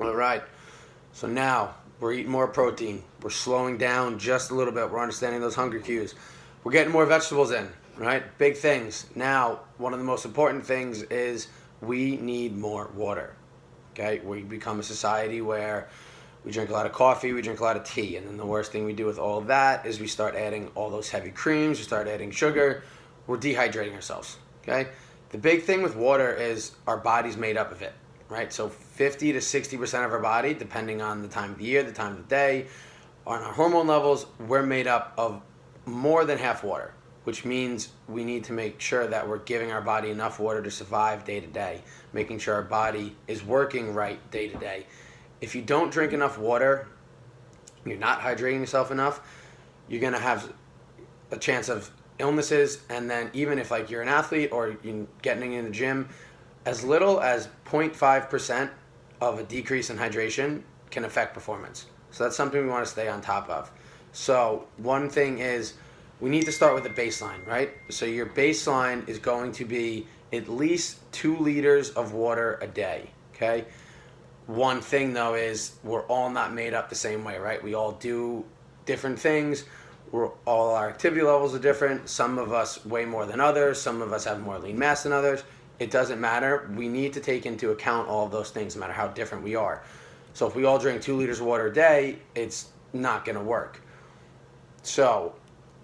All right. So now we're eating more protein. We're slowing down just a little bit. We're understanding those hunger cues. We're getting more vegetables in, right? Big things. Now, one of the most important things is we need more water. Okay? We become a society where we drink a lot of coffee, we drink a lot of tea, and then the worst thing we do with all of that is we start adding all those heavy creams, we start adding sugar, we're dehydrating ourselves. Okay? The big thing with water is our body's made up of it, right? So 50 to 60% of our body, depending on the time of the year, the time of the day, on our hormone levels, we're made up of more than half water, which means we need to make sure that we're giving our body enough water to survive day to day, making sure our body is working right day to day. If you don't drink enough water, you're not hydrating yourself enough, you're going to have a chance of illnesses. And then even if like you're an athlete or you're getting in the gym, as little as 0.5% of a decrease in hydration can affect performance. So that's something we want to stay on top of. So one thing is we need to start with a baseline, right? So your baseline is going to be at least 2 liters of water a day, okay? One thing though is we're all not made up the same way, right? We all do different things. All our activity levels are different. Some of us weigh more than others. Some of us have more lean mass than others. It doesn't matter. We need to take into account all of those things, no matter how different we are. So if we all drink 2 liters of water a day, it's not going to work. So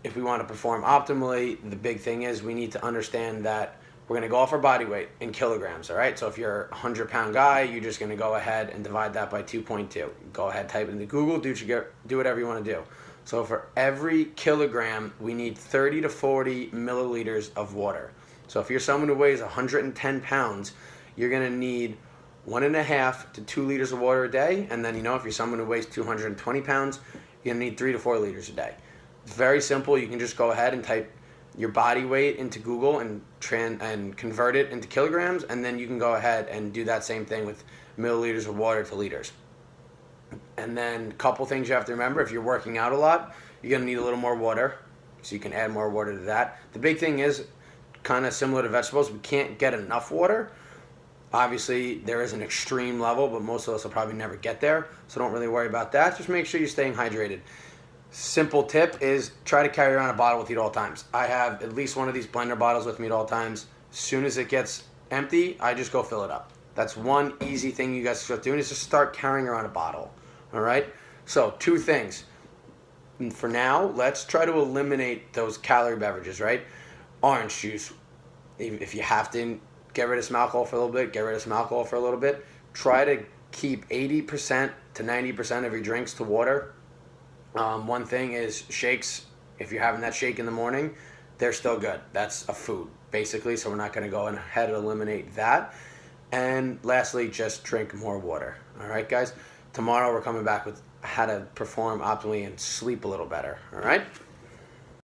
if we want to perform optimally, the big thing is we need to understand that we're going to go off our body weight in kilograms, all right? So if you're a 100-pound guy, you're just going to go ahead and divide that by 2.2. Go ahead, type it into Google, do whatever you want to do. So for every kilogram, we need 30 to 40 milliliters of water. So if you're someone who weighs 110 pounds, you're going to need 1.5 to 2 liters of water a day. And then, if you're someone who weighs 220 pounds, you're going to need 3 to 4 liters a day. It's very simple. You can just go ahead and type your body weight into Google and convert it into kilograms, and then you can go ahead and do that same thing with milliliters of water to liters. And then a couple things you have to remember: if you're working out a lot, you're going to need a little more water, so you can add more water to that. The big thing is, kind of similar to vegetables, we can't get enough water. Obviously, there is an extreme level, but most of us will probably never get there, so don't really worry about that. Just make sure you're staying hydrated. Simple tip is try to carry around a bottle with you at all times. I have at least one of these blender bottles with me at all times. As soon as it gets empty, I just go fill it up. That's one easy thing you guys can start doing, is just start carrying around a bottle. All right? So 2 things. For now, let's try to eliminate those calorie beverages, right? Orange juice. If you have to get rid of some alcohol for a little bit, get rid of some alcohol for a little bit. Try to keep 80% to 90% of your drinks to water. One thing is shakes. If you're having that shake in the morning, they're still good. That's a food, basically, so we're not going to go ahead and eliminate that. And lastly, just drink more water. All right, guys? Tomorrow we're coming back with how to perform optimally and sleep a little better. All right?